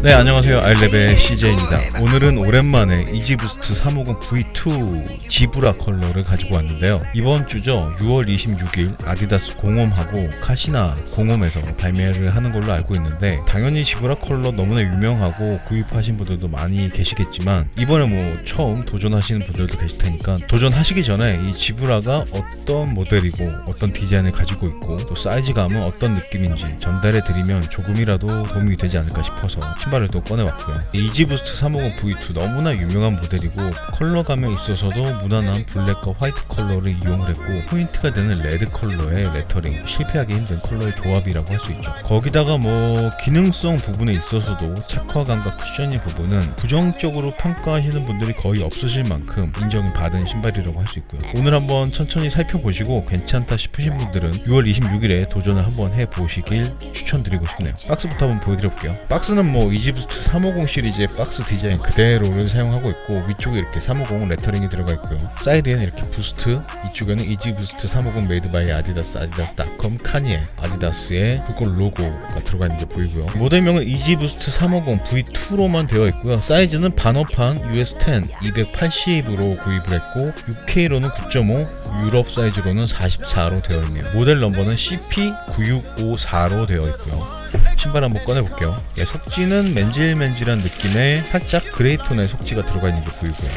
네, 안녕하세요. 아이랩의 CJ입니다. 오늘은 오랜만에 이지부스트 350 V2 지브라 컬러를 가지고 왔는데요. 이번 주죠, 6월 26일 아디다스 공홈하고 카시나 공홈에서 발매를 하는 걸로 알고 있는데, 당연히 지브라 컬러 너무나 유명하고 구입하신 분들도 많이 계시겠지만, 이번에 뭐 처음 도전하시는 분들도 계실 테니까 도전하시기 전에 이 지브라가 어떤 모델이고 어떤 디자인을 가지고 있고 또 사이즈감은 어떤 느낌인지 전달해 드리면 조금이라도 도움이 되지 않을까 싶어서 신발을 또 꺼내왔고요. 이지부스트 350 V2 너무나 유명한 모델이고 컬러감에 있어서도 무난한 블랙과 화이트 컬러를 이용을 했고, 포인트가 되는 레드 컬러의 레터링, 실패하기 힘든 컬러의 조합이라고 할 수 있죠. 거기다가 뭐 기능성 부분에 있어서도 착화감과 쿠셔닝 부분은 부정적으로 평가하시는 분들이 거의 없으실 만큼 인정이 받은 신발이라고 할 수 있고요. 오늘 한번 천천히 살펴보시고 괜찮다 싶으신 분들은 6월 26일에 도전을 한번 해보시길 추천드리고 싶네요. 박스부터 한번 보여드려볼게요. 박스는 뭐 이지부스트 350 시리즈의 박스 디자인 그대로를 사용하고 있고, 위쪽에 이렇게 350 레터링이 들어가 있고요. 사이드에는 이렇게 부스트, 이쪽에는 이지부스트 350 메이드 바이 아디다스, 아디다스.com, 카니에, 아디다스의 그걸 로고가 들어가 있는 게 보이고요. 모델명은 이지부스트 350 V2로만 되어 있고요. 사이즈는 반어판 US10 280으로 구입을 했고, UK로는 9.5, 유럽 사이즈로는 44로 되어 있네요. 모델 넘버는 CP9654로 되어 있고요. 신발 한번 꺼내볼게요. 예, 속지는 맨질맨질한 느낌의 살짝 그레이톤의 속지가 들어가 있는 게 보이고요.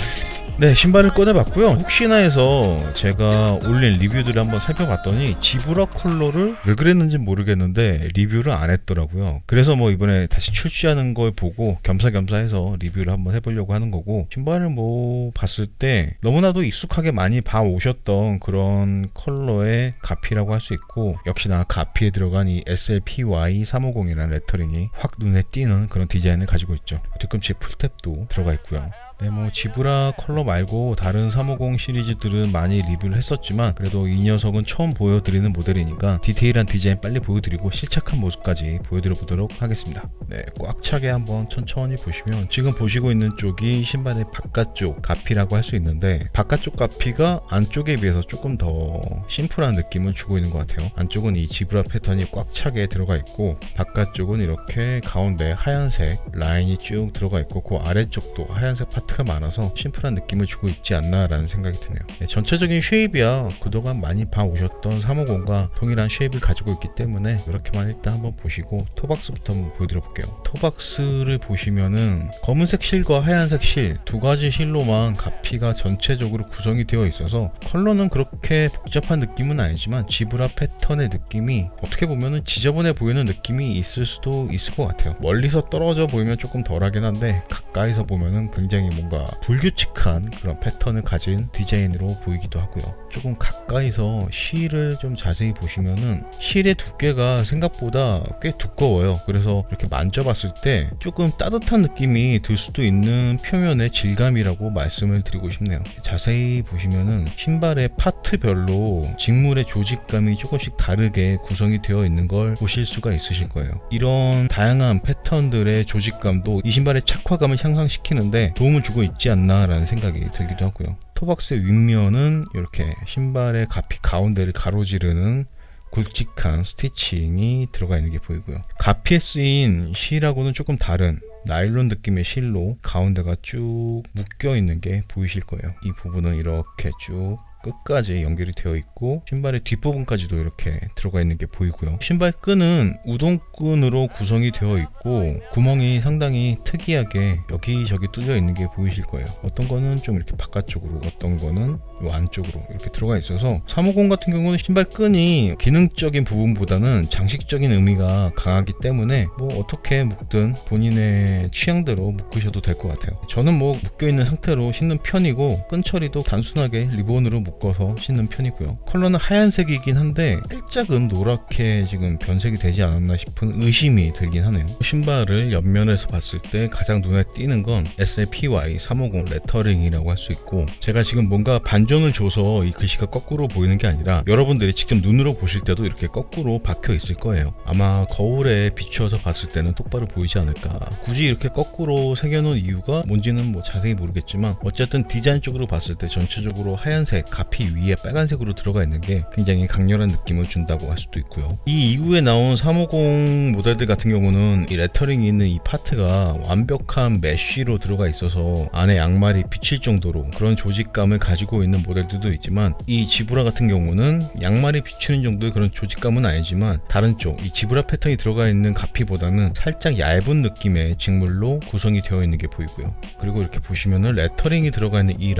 네, 신발을 꺼내봤고요. 혹시나 해서 제가 올린 리뷰들을 한번 살펴봤더니 지브라 컬러를 왜 그랬는지 모르겠는데 리뷰를 안 했더라고요. 그래서 뭐 이번에 다시 출시하는 걸 보고 겸사겸사 해서 리뷰를 한번 해보려고 하는 거고, 신발을 뭐 봤을 때 너무나도 익숙하게 많이 봐오셨던 그런 컬러의 가피라고 할 수 있고, 역시나 가피에 들어간 이 SLPY 350이라는 레터링이 확 눈에 띄는 그런 디자인을 가지고 있죠. 뒤꿈치에 풀탭도 들어가 있고요. 네, 뭐 지브라 컬러 말고 다른 350 시리즈들은 많이 리뷰를 했었지만, 그래도 이 녀석은 처음 보여드리는 모델이니까 디테일한 디자인 빨리 보여드리고 실착한 모습까지 보여드려 보도록 하겠습니다. 네, 꽉 차게 한번 천천히 보시면, 지금 보시고 있는 쪽이 신발의 바깥쪽 가피라고 할 수 있는데, 바깥쪽 가피가 안쪽에 비해서 조금 더 심플한 느낌을 주고 있는 것 같아요. 안쪽은 이 지브라 패턴이 꽉 차게 들어가 있고, 바깥쪽은 이렇게 가운데 하얀색 라인이 쭉 들어가 있고, 그 아래쪽도 하얀색 파트가 많아서 심플한 느낌을 주고 있지 않나 라는 생각이 드네요. 네, 전체적인 쉐입이야 그동안 많이 봐오셨던 350과 동일한 쉐입을 가지고 있기 때문에 이렇게만 일단 한번 보시고, 토박스부터 한번 보여드려 볼게요. 토박스를 보시면은 검은색 실과 하얀색 실 두 가지 실로만 가피가 전체적으로 구성이 되어 있어서 컬러는 그렇게 복잡한 느낌은 아니지만 지브라 패턴의 느낌이 어떻게 보면은 지저분해 보이는 느낌이 있을 수도 있을 것 같아요. 멀리서 떨어져 보이면 조금 덜하긴 한데 가까이서 보면은 굉장히 뭔가 불규칙한 그런 패턴을 가진 디자인으로 보이기도 하고요. 조금 가까이서 실을 좀 자세히 보시면은 실의 두께가 생각보다 꽤 두꺼워요. 그래서 이렇게 만져봤을 때 조금 따뜻한 느낌이 들 수도 있는 표면의 질감이라고 말씀을 드리고 싶네요. 자세히 보시면은 신발의 파트별로 직물의 조직감이 조금씩 다르게 구성이 되어 있는 걸 보실 수가 있으실 거예요. 이런 다양한 패턴들의 조직감도 이 신발의 착화감을 향상시키는데 도움을 주고 있지 않나 라는 생각이 들기도 하고요. 토박스의 윗면은 이렇게 신발의 가피 가운데를 가로지르는 굵직한 스티칭이 들어가 있는 게 보이고요. 가피에 쓰인 실하고는 조금 다른 나일론 느낌의 실로 가운데가 쭉 묶여 있는 게 보이실 거예요. 이 부분은 이렇게 쭉 끝까지 연결이 되어 있고, 신발의 뒷부분까지도 이렇게 들어가 있는 게 보이고요. 신발 끈은 우동끈으로 구성이 되어 있고, 구멍이 상당히 특이하게 여기저기 뚫려 있는 게 보이실 거예요. 어떤 거는 좀 이렇게 바깥쪽으로, 어떤 거는 이 안쪽으로 이렇게 들어가 있어서 350 같은 경우는 신발 끈이 기능적인 부분보다는 장식적인 의미가 강하기 때문에 뭐 어떻게 묶든 본인의 취향대로 묶으셔도 될 것 같아요. 저는 뭐 묶여있는 상태로 신는 편이고, 끈 처리도 단순하게 리본으로 묶어서 신는 편이고요. 컬러는 하얀색이긴 한데 살짝은 노랗게 지금 변색이 되지 않았나 싶은 의심이 들긴 하네요. 신발을 옆면에서 봤을 때 가장 눈에 띄는 건 SLPY 350 레터링이라고 할 수 있고, 제가 지금 뭔가 반전을 줘서 이 글씨가 거꾸로 보이는 게 아니라 여러분들이 직접 눈으로 보실 때도 이렇게 거꾸로 박혀 있을 거예요. 아마 거울에 비추어서 봤을 때는 똑바로 보이지 않을까. 굳이 이렇게 거꾸로 새겨놓은 이유가 뭔지는 뭐 자세히 모르겠지만, 어쨌든 디자인적으로 봤을 때 전체적으로 하얀색 가피 위에 빨간색으로 들어가 있는 게 굉장히 강렬한 느낌을 준다고 할 수도 있고요. 이 이후에 나온 350 모델들 같은 경우는 이 레터링이 있는 이 파트가 완벽한 메쉬로 들어가 있어서 안에 양말이 비칠 정도로 그런 조직감을 가지고 있는 모델들도 있지만, 이 지브라 같은 경우는 양말이 비치는 정도의 그런 조직감은 아니지만 다른 쪽 이 지브라 패턴이 들어가 있는 가피보다는 살짝 얇은 느낌의 직물로 구성이 되어 있는 게 보이고요. 그리고 이렇게 보시면은 레터링이 들어가 있는 이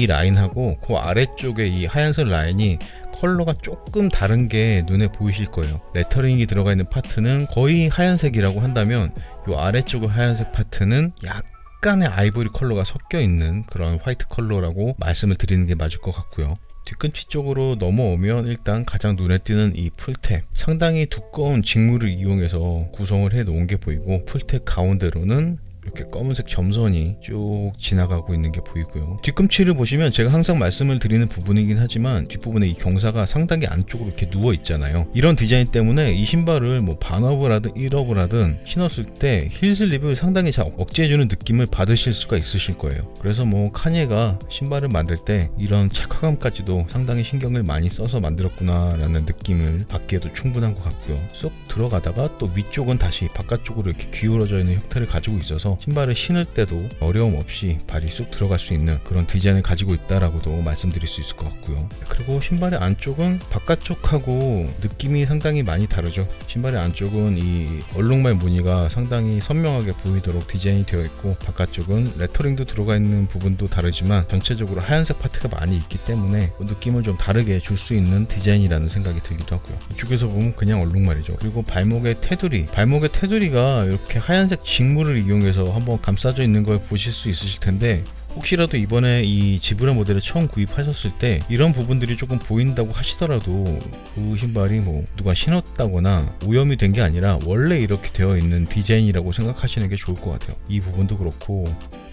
라인하고 그 아래쪽에 이 하얀색 라인이 컬러가 조금 다른 게 눈에 보이실 거예요. 레터링이 들어가 있는 파트는 거의 하얀색이라고 한다면, 이 아래쪽의 하얀색 파트는 약간의 아이보리 컬러가 섞여 있는 그런 화이트 컬러라고 말씀을 드리는 게 맞을 것 같고요. 뒤꿈치 쪽으로 넘어오면 일단 가장 눈에 띄는 이 풀탭, 상당히 두꺼운 직물을 이용해서 구성을 해 놓은 게 보이고, 풀탭 가운데로는 이렇게 검은색 점선이 쭉 지나가고 있는 게 보이고요. 뒤꿈치를 보시면 제가 항상 말씀을 드리는 부분이긴 하지만 뒷부분에 이 경사가 상당히 안쪽으로 이렇게 누워 있잖아요. 이런 디자인 때문에 이 신발을 뭐 반업을 하든 1업을 하든 신었을 때 힐슬립을 상당히 잘 억제해주는 느낌을 받으실 수가 있으실 거예요. 그래서 뭐 카니에가 신발을 만들 때 이런 착화감까지도 상당히 신경을 많이 써서 만들었구나 라는 느낌을 받기에도 충분한 것 같고요. 쏙 들어가다가 또 위쪽은 다시 바깥쪽으로 이렇게 기울어져 있는 형태를 가지고 있어서 신발을 신을 때도 어려움 없이 발이 쑥 들어갈 수 있는 그런 디자인을 가지고 있다라고도 말씀드릴 수 있을 것 같고요. 그리고 신발의 안쪽은 바깥쪽하고 느낌이 상당히 많이 다르죠. 신발의 안쪽은 이 얼룩말 무늬가 상당히 선명하게 보이도록 디자인이 되어 있고, 바깥쪽은 레터링도 들어가 있는 부분도 다르지만 전체적으로 하얀색 파트가 많이 있기 때문에 그 느낌을 좀 다르게 줄 수 있는 디자인이라는 생각이 들기도 하고요. 이쪽에서 보면 그냥 얼룩말이죠. 그리고 발목의 테두리가 이렇게 하얀색 직물을 이용해서 한번 감싸져 있는 걸 보실 수 있으실 텐데, 혹시라도 이번에 이 지브라 모델을 처음 구입하셨을 때 이런 부분들이 조금 보인다고 하시더라도 그 신발이 뭐 누가 신었다거나 오염이 된 게 아니라 원래 이렇게 되어 있는 디자인이라고 생각하시는 게 좋을 것 같아요. 이 부분도 그렇고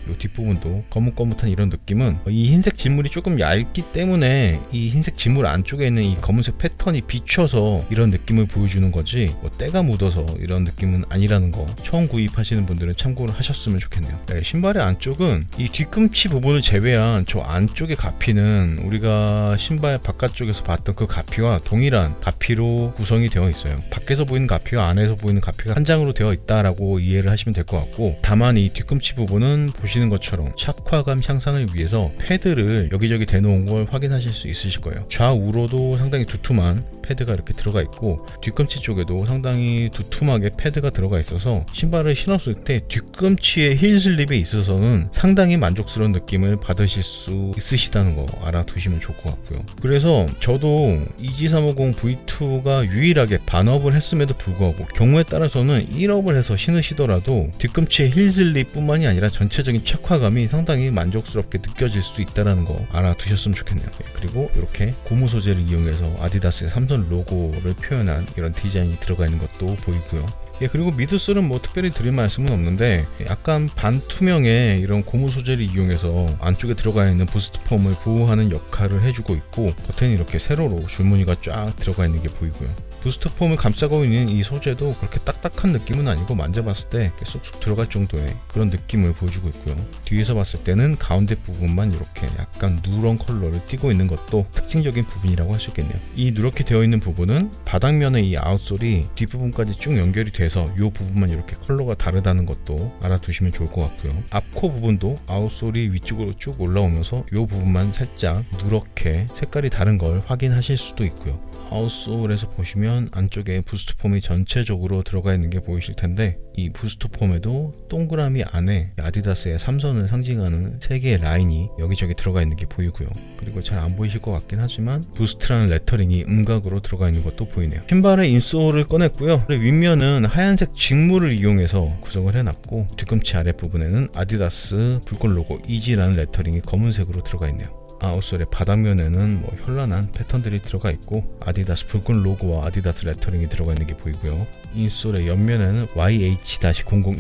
이 뒷부분도 거뭇거뭇한 이런 느낌은 이 흰색 직물이 조금 얇기 때문에 이 흰색 직물 안쪽에 있는 이 검은색 패턴이 비춰서 이런 느낌을 보여주는 거지, 뭐 때가 묻어서 이런 느낌은 아니라는 거 처음 구입하시는 분들은 참고를 하셨으면 좋겠네요. 네, 신발의 안쪽은 이 뒤꿈치 부분을 제외한 저 안쪽의 가피는 우리가 신발 바깥쪽에서 봤던 그 가피와 동일한 가피로 구성이 되어 있어요. 밖에서 보이는 가피와 안에서 보이는 가피가 한 장으로 되어 있다라고 이해를 하시면 될 것 같고, 다만 이 뒤꿈치 부분은 보시는 것처럼 착화감 향상을 위해서 패드를 여기저기 대놓은 걸 확인하실 수 있으실 거예요. 좌우로도 상당히 두툼한 패드가 이렇게 들어가 있고, 뒤꿈치 쪽에도 상당히 두툼하게 패드가 들어가 있어서 신발을 신었을 때 뒤꿈치의 힐 슬립에 있어서는 상당히 만족스러운 느낌을 받으실 수 있으시다는 거 알아두시면 좋을 것 같고요. 그래서 저도 EG350 V2가 유일하게 반업을 했음에도 불구하고 경우에 따라서는 1업을 해서 신으시더라도 뒤꿈치의 힐 슬립 뿐만이 아니라 전체적인 착화감이 상당히 만족스럽게 느껴질 수 있다는 거 알아두셨으면 좋겠네요. 그리고 이렇게 고무 소재를 이용해서 아디다스의 삼선 로고를 표현한 이런 디자인이 들어가 있는 것도 보이고요. 그리고 미드솔은 뭐 특별히 드릴 말씀은 없는데, 약간 반투명의 이런 고무 소재를 이용해서 안쪽에 들어가 있는 부스트 폼을 보호하는 역할을 해주고 있고, 겉에는 이렇게 세로로 줄무늬가 쫙 들어가 있는 게 보이고요. 부스트 폼을 감싸고 있는 이 소재도 그렇게 딱딱한 느낌은 아니고 만져봤을 때 쏙쏙 들어갈 정도의 그런 느낌을 보여주고 있고요. 뒤에서 봤을 때는 가운데 부분만 이렇게 약간 누런 컬러를 띠고 있는 것도 특징적인 부분이라고 할 수 있겠네요. 이 누렇게 되어 있는 부분은 바닥면의 이 아웃솔이 뒷부분까지 쭉 연결이 돼서 이 부분만 이렇게 컬러가 다르다는 것도 알아두시면 좋을 것 같고요. 앞코 부분도 아웃솔이 위쪽으로 쭉 올라오면서 이 부분만 살짝 누렇게 색깔이 다른 걸 확인하실 수도 있고요. 아웃솔에서 보시면 안쪽에 부스트 폼이 전체적으로 들어가 있는 게 보이실 텐데, 이 부스트 폼에도 동그라미 안에 아디다스의 삼선을 상징하는 3개의 라인이 여기저기 들어가 있는 게 보이고요. 그리고 잘 안 보이실 것 같긴 하지만 부스트라는 레터링이 음각으로 들어가 있는 것도 보이네요. 신발의 인솔을 꺼냈고요. 윗면은 하얀색 직물을 이용해서 구성을 해놨고, 뒤꿈치 아랫부분에는 아디다스 불꽃 로고 EG라는 레터링이 검은색으로 들어가 있네요. 아웃솔의 바닥면에는 뭐 현란한 패턴들이 들어가 있고, 아디다스 불꽃 로고와 아디다스 레터링이 들어가 있는 게 보이고요. 인솔의 옆면에는 YH-0010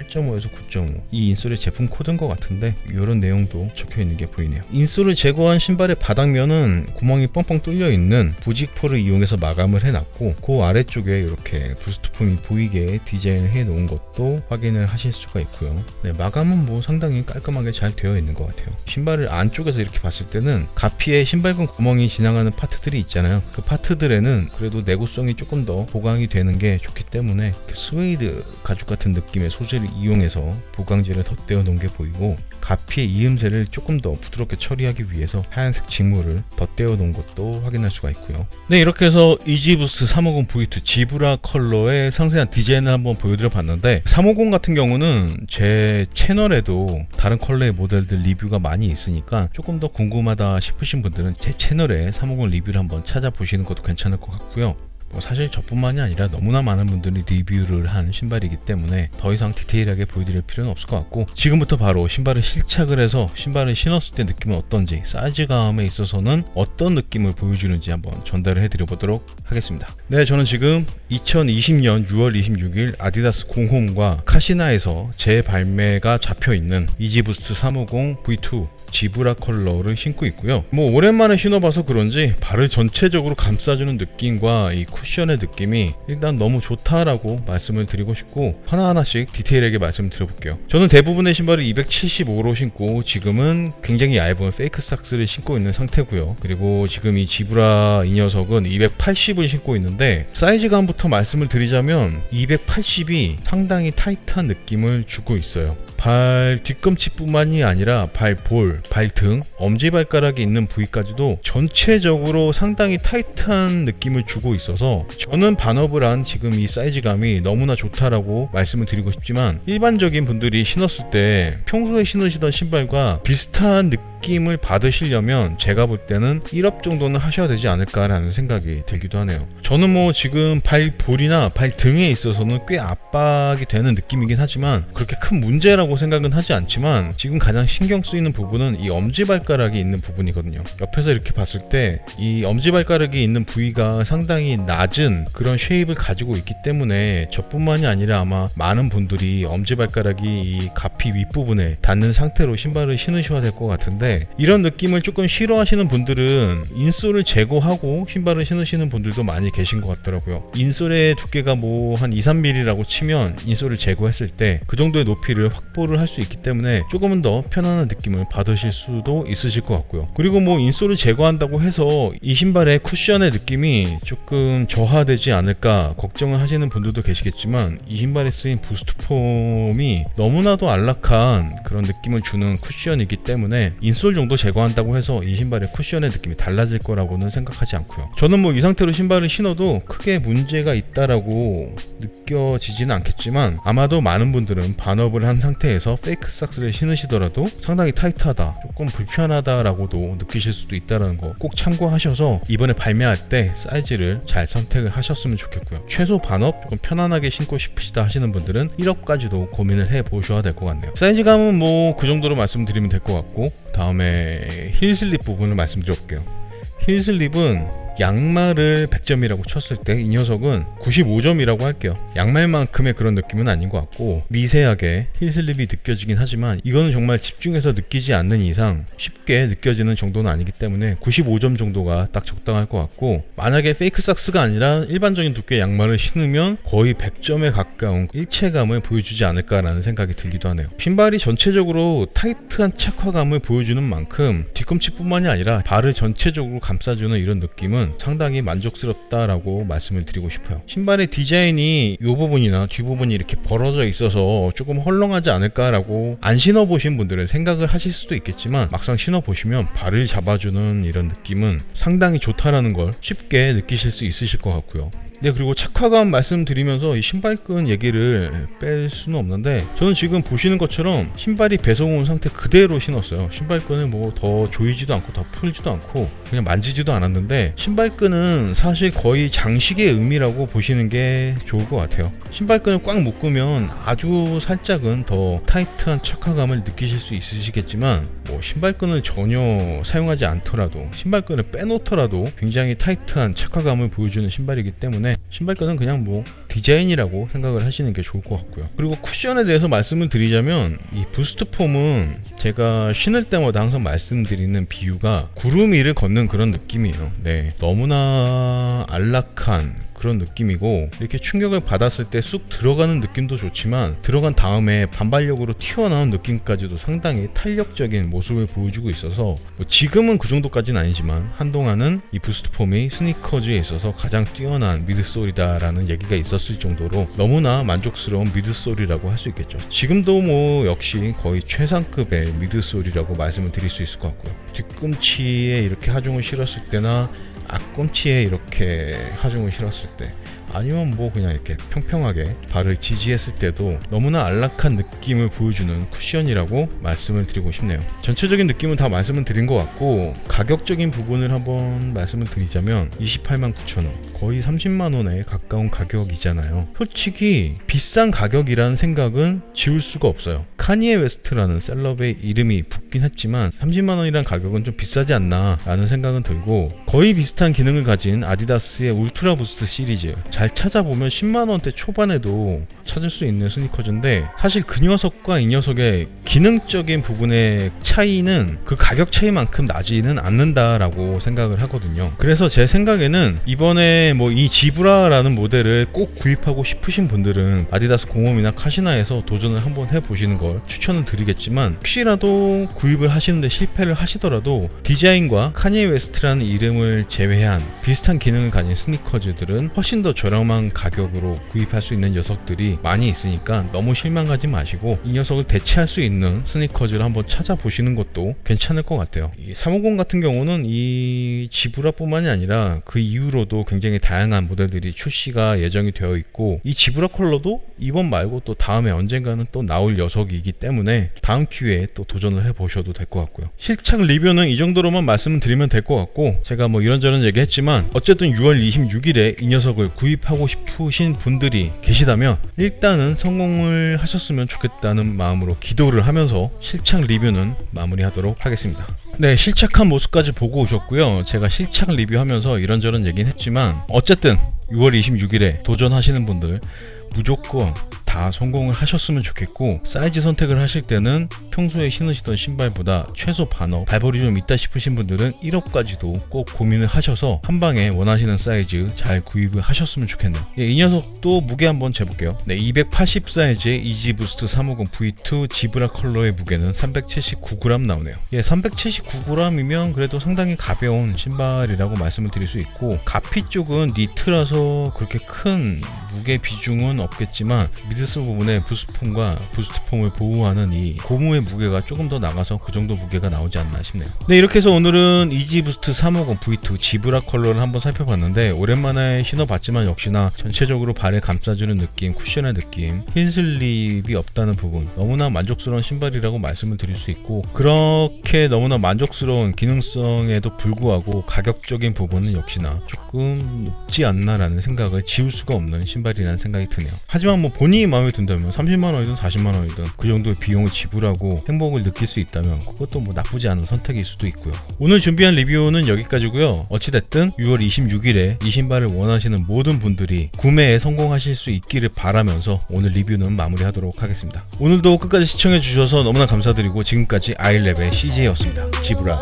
8.5에서 9.5 이 인솔의 제품 코드인 것 같은데 이런 내용도 적혀 있는 게 보이네요. 인솔을 제거한 신발의 바닥면은 구멍이 뻥뻥 뚫려 있는 부직포를 이용해서 마감을 해놨고 그 아래쪽에 이렇게 부스트폼이 보이게 디자인을 해 놓은 것도 확인을 하실 수가 있고요. 네, 마감은 뭐 상당히 깔끔하게 잘 되어 있는 것 같아요. 신발을 안쪽에서 이렇게 봤을 때는 가피에 신발끈 구멍이 지나가는 파트들이 있잖아요. 그 파트들에는 그래도 내구성이 조금 더 보강이 되는 게 좋기 때문에 스웨이드 가죽 같은 느낌의 소재를 이용해서 보강재를 덧대어 놓은 게 보이고, 가피의 이음새를 조금 더 부드럽게 처리하기 위해서 하얀색 직물을 덧대어 놓은 것도 확인할 수가 있고요. 네, 이렇게 해서 이지부스트 350 V2 지브라 컬러의 상세한 디자인을 한번 보여드려 봤는데, 350 같은 경우는 제 채널에도 다른 컬러의 모델들 리뷰가 많이 있으니까 조금 더 궁금하다 싶으신 분들은 제 채널에 350 리뷰를 한번 찾아보시는 것도 괜찮을 것 같고요. 사실 저뿐만이 아니라 너무나 많은 분들이 리뷰를 한 신발이기 때문에 더 이상 디테일하게 보여드릴 필요는 없을 것 같고, 지금부터 바로 신발을 실착을 해서 신발을 신었을 때 느낌은 어떤지, 사이즈감에 있어서는 어떤 느낌을 보여주는지 한번 전달을 해드려 보도록 하겠습니다. 네, 저는 지금 2020년 6월 26일 아디다스 공홈과 카시나에서 재발매가 잡혀있는 이지부스트 350 V2 지브라 컬러를 신고 있고요. 오랜만에 신어봐서 그런지 발을 전체적으로 감싸주는 느낌과 이 쿠션의 느낌이 일단 너무 좋다라고 말씀을 드리고 싶고, 하나하나씩 디테일하게 말씀을 드려볼게요. 저는 대부분의 신발을 275로 신고 지금은 굉장히 얇은 페이크 삭스를 신고 있는 상태고요. 그리고 지금 이 지브라 이 녀석은 280을 신고 있는데, 사이즈감부터 말씀을 드리자면 280이 상당히 타이트한 느낌을 주고 있어요. 발 뒤꿈치뿐만이 아니라 발볼, 발등, 엄지발가락이 있는 부위까지도 전체적으로 상당히 타이트한 느낌을 주고 있어서 저는 반업을 한 지금 이 사이즈감이 너무나 좋다라고 말씀을 드리고 싶지만, 일반적인 분들이 신었을 때 평소에 신으시던 신발과 비슷한 느낌을 받으시려면 제가 볼 때는 1업 정도는 하셔야 되지 않을까라는 생각이 들기도 하네요. 저는 지금 발볼이나 발등에 있어서는 꽤 압박이 되는 느낌이긴 하지만 그렇게 큰 문제라고 생각은 하지 않지만, 지금 가장 신경 쓰이는 부분은 이 엄지발가락이 있는 부분이거든요. 옆에서 이렇게 봤을 때 이 엄지발가락이 있는 부위가 상당히 낮은 그런 쉐입을 가지고 있기 때문에 저뿐만이 아니라 아마 많은 분들이 엄지발가락이 이 가피 윗부분에 닿는 상태로 신발을 신으셔야 될 것 같은데, 이런 느낌을 조금 싫어하시는 분들은 인솔을 제거하고 신발을 신으시는 분들도 많이 계신 것 같더라고요. 인솔의 두께가 한 2-3mm라고 치면 인솔을 제거했을 때 그 정도의 높이를 확보를 할 수 있기 때문에 조금은 더 편안한 느낌을 받으실 수도 있으실 것 같고요. 그리고 인솔을 제거한다고 해서 이 신발의 쿠션의 느낌이 조금 저하되지 않을까 걱정을 하시는 분들도 계시겠지만, 이 신발에 쓰인 부스트 폼이 너무나도 안락한 그런 느낌을 주는 쿠션이기 때문에 인솔 정도 제거한다고 해서 이 신발의 쿠션의 느낌이 달라질 거라고는 생각하지 않고요. 저는 이 상태로 신발을 신어도 크게 문제가 있다라고 느껴지지는 않겠지만, 아마도 많은 분들은 반업을 한 상태에서 페이크 삭스를 신으시더라도 상당히 타이트하다, 조금 불편하다라고도 느끼실 수도 있다는 거 꼭 참고하셔서 이번에 발매할 때 사이즈를 잘 선택을 하셨으면 좋겠고요. 최소 반업 조금 편안하게 신고 싶으시다 하시는 분들은 1업까지도 고민을 해보셔야 될 것 같네요. 사이즈감은 그 정도로 말씀드리면 될 것 같고, 다음에 힐슬립 부분을 말씀드려볼게요. 힐슬립은 양말을 100점이라고 쳤을 때 이 녀석은 95점이라고 할게요. 양말만큼의 그런 느낌은 아닌 것 같고, 미세하게 힐슬립이 느껴지긴 하지만 이거는 정말 집중해서 느끼지 않는 이상 쉽게 느껴지는 정도는 아니기 때문에 95점 정도가 딱 적당할 것 같고, 만약에 페이크 삭스가 아니라 일반적인 두께의 양말을 신으면 거의 100점에 가까운 일체감을 보여주지 않을까라는 생각이 들기도 하네요. 신발이 전체적으로 타이트한 착화감을 보여주는 만큼 뒤꿈치뿐만이 아니라 발을 전체적으로 감싸주는 이런 느낌은 상당히 만족스럽다라고 말씀을 드리고 싶어요. 신발의 디자인이 이 부분이나 뒷부분이 이렇게 벌어져 있어서 조금 헐렁하지 않을까라고 안 신어보신 분들은 생각을 하실 수도 있겠지만, 막상 신어보시면 발을 잡아주는 이런 느낌은 상당히 좋다라는 걸 쉽게 느끼실 수 있으실 것 같고요. 네, 그리고 착화감 말씀드리면서 이 신발끈 얘기를 뺄 수는 없는데, 저는 지금 보시는 것처럼 신발이 배송 온 상태 그대로 신었어요. 신발끈을 더 조이지도 않고 더 풀지도 않고 그냥 만지지도 않았는데, 신발끈은 사실 거의 장식의 의미라고 보시는 게 좋을 것 같아요. 신발끈을 꽉 묶으면 아주 살짝은 더 타이트한 착화감을 느끼실 수 있으시겠지만, 신발끈을 전혀 사용하지 않더라도, 신발끈을 빼놓더라도 굉장히 타이트한 착화감을 보여주는 신발이기 때문에 신발끈은 그냥 디자인이라고 생각을 하시는 게 좋을 것 같고요. 그리고 쿠션에 대해서 말씀을 드리자면 이 부스트 폼은 제가 신을 때마다 항상 말씀드리는 비유가 구름 위를 걷는 그런 느낌이에요. 네, 너무나 안락한 그런 느낌이고, 이렇게 충격을 받았을 때 쑥 들어가는 느낌도 좋지만 들어간 다음에 반발력으로 튀어나온 느낌까지도 상당히 탄력적인 모습을 보여주고 있어서 뭐 지금은 그 정도까지는 아니지만 한동안은 이 부스트 폼이 스니커즈에 있어서 가장 뛰어난 미드솔이다라는 얘기가 있었을 정도로 너무나 만족스러운 미드솔이라고 할 수 있겠죠. 지금도 뭐 역시 거의 최상급의 미드솔이라고 말씀을 드릴 수 있을 것 같고요. 뒤꿈치에 이렇게 하중을 실었을 때나 앞꿈치에 이렇게 하중을 실었을 때, 아니면 뭐 그냥 이렇게 평평하게 발을 지지했을 때도 너무나 안락한 느낌을 보여주는 쿠션이라고 말씀을 드리고 싶네요. 전체적인 느낌은 다 말씀을 드린 것 같고, 가격적인 부분을 한번 말씀을 드리자면 289,000원, 거의 30만원에 가까운 가격이잖아요. 솔직히 비싼 가격이라는 생각은 지울 수가 없어요. 카니에 웨스트라는 셀럽의 이름이 붙긴 했지만 30만원이란 가격은 좀 비싸지 않나 라는 생각은 들고, 거의 비슷한 기능을 가진 아디다스의 울트라 부스트 시리즈, 잘 찾아보면 10만원대 초반에도 찾을 수 있는 스니커즈인데, 사실 그 녀석과 이 녀석의 기능적인 부분의 차이는 그 가격 차이만큼 나지는 않는다라고 생각을 하거든요. 그래서 제 생각에는 이번에 뭐 이 지브라라는 모델을 꼭 구입하고 싶으신 분들은 아디다스 공홈이나 카시나에서 도전을 한번 해보시는 걸 추천을 드리겠지만, 혹시라도 구입을 하시는데 실패를 하시더라도 디자인과 카니에 웨스트라는 이름을 제외한 비슷한 기능을 가진 스니커즈들은 훨씬 더 저렴한 가격으로 구입할 수 있는 녀석들이 많이 있으니까 너무 실망하지 마시고 이 녀석을 대체할 수 있는 스니커즈를 한번 찾아보시는 것도 괜찮을 것 같아요. 이 350 같은 경우는 이 지브라뿐만이 아니라 그 이후로도 굉장히 다양한 모델들이 출시가 예정이 되어 있고, 이 지브라 컬러도 이번 말고 또 다음에 언젠가는 또 나올 녀석이기 때문에 다음 기회에 또 도전을 해보셔도 될 것 같고요. 실착 리뷰는 이 정도로만 말씀을 드리면 될 것 같고, 제가 뭐 이런저런 얘기했지만 어쨌든 6월 26일에 이 녀석을 구입하고 싶으신 분들이 계시다면 일단은 성공을 하셨으면 좋겠다는 마음으로 기도를 하면서 실착 리뷰는 마무리하도록 하겠습니다. 네, 실착한 모습까지 보고 오셨고요. 제가 실착 리뷰하면서 이런저런 얘기는 했지만 어쨌든 6월 26일에 도전하시는 분들 무조건 다 성공을 하셨으면 좋겠고, 사이즈 선택을 하실 때는 평소에 신으시던 신발보다 최소 반업, 발볼이 좀 있다 싶으신 분들은 1업까지도 꼭 고민을 하셔서 한 방에 원하시는 사이즈 잘 구입을 하셨으면 좋겠네요. 예, 이 녀석도 무게 한번 재볼게요. 네, 280 사이즈의 이지부스트 350 V2 지브라 컬러의 무게는 379g 나오네요. 예, 379g이면 그래도 상당히 가벼운 신발이라고 말씀을 드릴 수 있고, 가피 쪽은 니트라서 그렇게 큰 무게 비중은 없겠지만 미드솔 부분에 부스트폼과 부스트폼을 보호하는 이 고무의 무게가 조금 더 나가서 그 정도 무게가 나오지 않나 싶네요. 네, 이렇게 해서 오늘은 이지부스트 350 V2 지브라 컬러를 한번 살펴봤는데, 오랜만에 신어봤지만 역시나 전체적으로 발을 감싸주는 느낌, 쿠션의 느낌, 힐슬립이 없다는 부분, 너무나 만족스러운 신발이라고 말씀을 드릴 수 있고, 그렇게 너무나 만족스러운 기능성에도 불구하고 가격적인 부분은 역시나 조금 높지 않나라는 생각을 지울 수가 없는 신발이라는 생각이 드네요. 하지만 뭐 본인이 마음에 든다면 30만원이든 40만원이든 그 정도의 비용을 지불하고 행복을 느낄 수 있다면 그것도 뭐 나쁘지 않은 선택일 수도 있고요. 오늘 준비한 리뷰는 여기까지고요. 어찌됐든 6월 26일에 이 신발을 원하시는 모든 분들이 구매에 성공하실 수 있기를 바라면서 오늘 리뷰는 마무리하도록 하겠습니다. 오늘도 끝까지 시청해 주셔서 너무나 감사드리고, 지금까지 아일랩의 CJ였습니다. 지브라.